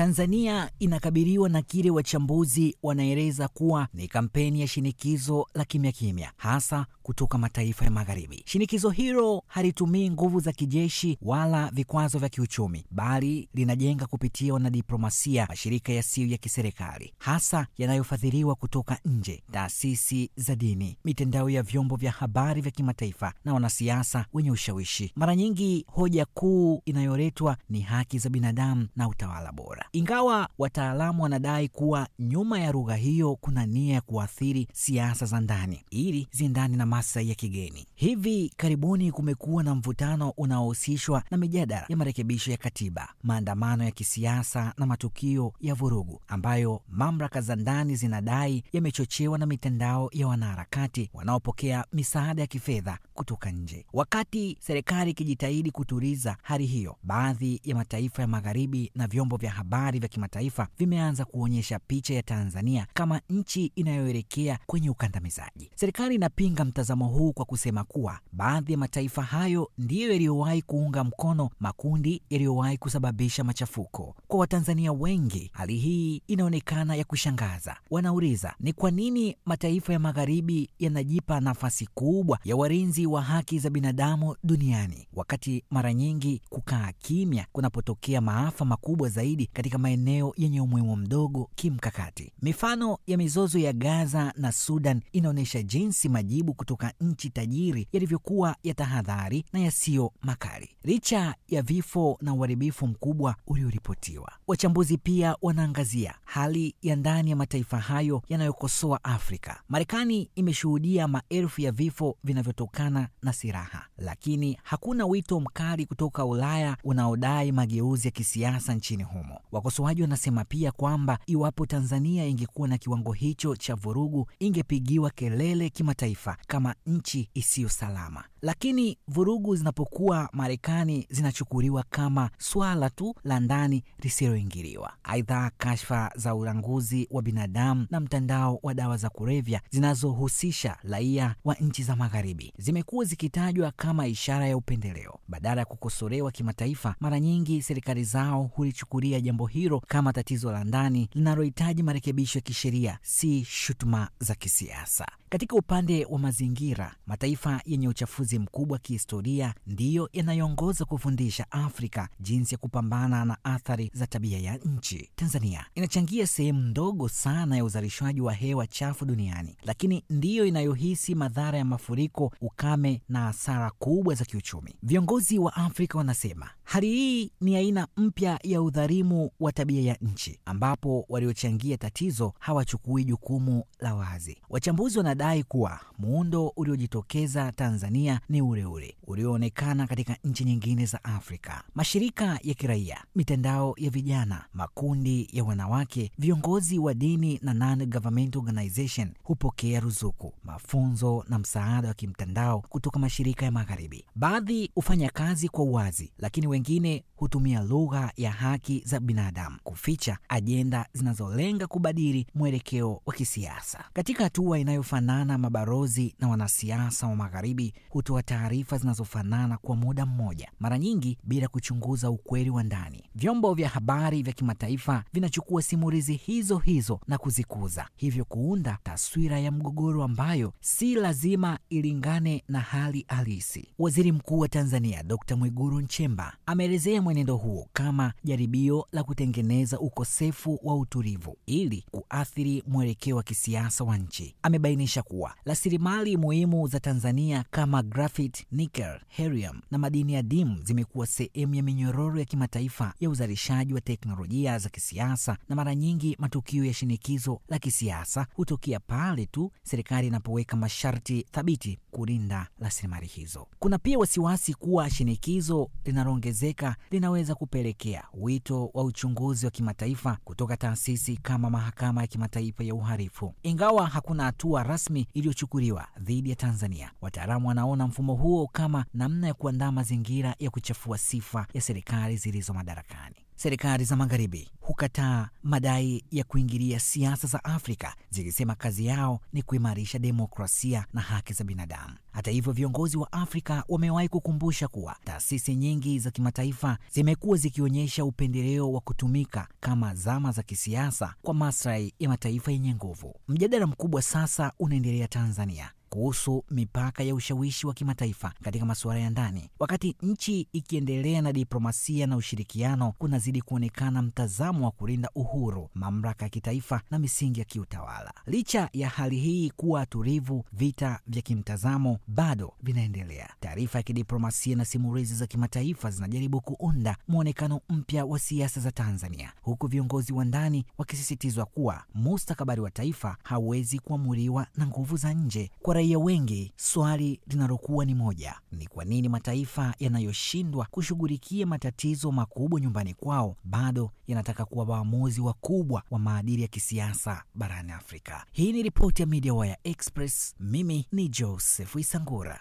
Tanzania inakabiliwa na kile wachambuzi wanaeleza kuwa ni kampeni ya shinikizo la kimya kimya, hasa kutoka mataifa ya Magharibi. Shinikizo hilo halitumii nguvu za kijeshi wala vikwazo vya kiuchumi, bali linajenga kupitia wanadiplomasia, mashirika yasiyo ya kiserikali, hasa yanayofadhiliwa kutoka nje, taasisi za dini, mitandao ya vyombo vya habari vya kimataifa na wanasiasa wenye ushawishi. Mara nyingi hoja kuu inayoletwa ni haki za binadamu na utawala bora. Ingawa wataalamu wanadai kuwa nyuma ya lugha hiyo kuna nia ya kuathiri siasa za ndani ili ziendane na maslahi ya kigeni. Hivi karibuni kumekuwa na mvutano unaohusishwa na mijadala ya marekebisho ya katiba, maandamano ya kisiasa na matukio ya vurugu ambayo mamlaka za ndani zinadai yamechochewa na mitandao ya wanaharakati wanaopokea misaada ya kifedha kutoka nje. Wakati serikali ikijitahidi kutuliza hali hiyo, baadhi ya mataifa ya Magharibi na vyombo vya habari vya kimataifa vimeanza kuonyesha picha ya Tanzania kama nchi inayoelekea kwenye ukandamizaji. Serikali inapinga mtazamo huu kwa kusema kuwa baadhi ya mataifa hayo ndiyo yaliyowahi kuunga mkono makundi yaliyowahi kusababisha machafuko. Kwa Watanzania wengi, hali hii inaonekana ya kushangaza. Wanauliza, ni kwa nini mataifa ya Magharibi yanajipa nafasi kubwa ya walinzi wa haki za binadamu duniani, wakati mara nyingi kukaa kimya kunapotokea maafa makubwa zaidi katika maeneo yenye umuhimu mdogo kimkakati. Mifano ya mizozo ya Gaza na Sudan inaonyesha jinsi majibu kutoka nchi tajiri yalivyokuwa ya tahadhari na yasiyo makali, licha ya vifo na uharibifu mkubwa ulioripotiwa. Wachambuzi pia wanaangazia hali ya ndani ya mataifa hayo yanayokosoa Afrika. Marekani imeshuhudia maelfu ya vifo vinavyotokana na silaha, lakini hakuna wito mkali kutoka Ulaya unaodai mageuzi ya kisiasa nchini humo. Wakosoaji wanasema pia kwamba iwapo Tanzania ingekuwa na kiwango hicho cha vurugu, ingepigiwa kelele kimataifa kama nchi isiyo salama. Lakini vurugu zinapokuwa Marekani zinachukuliwa kama swala tu la ndani lisiloingiliwa. Aidha, kashfa za ulanguzi wa binadamu na mtandao wa dawa za kulevya zinazohusisha raia wa nchi za Magharibi zimekuwa zikitajwa kama ishara ya upendeleo. Badala ya kukosolewa kimataifa, mara nyingi serikali zao hulichukulia jambo hilo kama tatizo la ndani linalohitaji marekebisho ya kisheria, si shutuma za kisiasa. Katika upande wa mazingira, mataifa yenye uchafuzi mkubwa kihistoria ndiyo yanayoongoza kufundisha Afrika jinsi ya kupambana na athari za tabia ya nchi. Tanzania inachangia sehemu ndogo sana ya uzalishaji wa hewa chafu duniani, lakini ndiyo inayohisi madhara ya mafuriko, ukame na hasara kubwa za kiuchumi. Viongozi wa Afrika wanasema hali hii ni aina mpya ya udhalimu wa tabia ya nchi, ambapo waliochangia tatizo hawachukui jukumu la wazi. Wachambuzi wanadai kuwa muundo uliojitokeza Tanzania ni ule ule ulioonekana katika nchi nyingine za Afrika. Mashirika ya kiraia, mitandao ya vijana, makundi ya wanawake, viongozi wa dini na non-government organization hupokea ruzuku, mafunzo na msaada wa kimtandao kutoka mashirika ya Magharibi. Baadhi hufanya kazi kwa uwazi, lakini wengine hutumia lugha ya haki za binadamu kuficha ajenda zinazolenga kubadili mwelekeo wa kisiasa. Katika hatua inayofanana, mabalozi na wanasiasa wa Magharibi hutoa taarifa zinazofanana kwa muda mmoja, mara nyingi bila kuchunguza ukweli wa ndani. Vyombo vya habari vya kimataifa vinachukua simulizi hizo hizo na kuzikuza, hivyo kuunda taswira ya mgogoro ambayo si lazima ilingane na hali halisi. Waziri Mkuu wa Tanzania Dr. Mwigulu Nchemba ameelezea mwenendo huo kama jaribio la kutengeneza ukosefu wa utulivu ili kuathiri mwelekeo wa kisiasa wa nchi. Amebainisha kuwa rasilimali muhimu za Tanzania kama graphite, nickel, helium na madini adimu zimekuwa sehemu ya minyororo ya kimataifa ya uzalishaji wa teknolojia za kisiasa, na mara nyingi matukio ya shinikizo la kisiasa hutokea pale tu serikali inapoweka masharti thabiti kulinda rasilimali hizo. Kuna pia wasiwasi kuwa shinikizo linaloongezeka linaweza kupelekea wito wa uchunguzi wa kimataifa kutoka taasisi kama Mahakama ya Kimataifa ya Uhalifu. Ingawa hakuna hatua rasmi iliyochukuliwa dhidi ya Tanzania, wataalamu wanaona mfumo huo kama namna ya kuandaa mazingira ya kuchafua sifa ya serikali zilizo madarakani. Serikali za Magharibi hukataa madai ya kuingilia siasa za Afrika, zikisema kazi yao ni kuimarisha demokrasia na haki za binadamu. Hata hivyo, viongozi wa Afrika wamewahi kukumbusha kuwa taasisi nyingi za kimataifa zimekuwa zikionyesha upendeleo wa kutumika kama zama za kisiasa kwa maslahi ya mataifa yenye nguvu. Mjadala mkubwa sasa unaendelea Tanzania kuhusu mipaka ya ushawishi wa kimataifa katika masuala ya ndani. Wakati nchi ikiendelea na diplomasia na ushirikiano, kunazidi kuonekana mtazamo wa kulinda uhuru, mamlaka ya kitaifa na misingi ya kiutawala. Licha ya hali hii kuwa tulivu, vita vya kimtazamo bado vinaendelea. Taarifa ya kidiplomasia na simulizi za kimataifa zinajaribu kuunda muonekano mpya wa siasa za Tanzania, huku viongozi wa ndani wakisisitizwa kuwa mustakabali wa taifa hauwezi kuamuliwa na nguvu za nje. Kwa raia wengi, swali linalokuwa ni moja: ni kwa nini mataifa yanayoshindwa kushughulikia matatizo makubwa nyumbani kwao bado yanataka kuwa waamuzi wakubwa wa maadili ya kisiasa barani Afrika? Hii ni ripoti ya Media Wire Express. Mimi ni Joseph Isangura.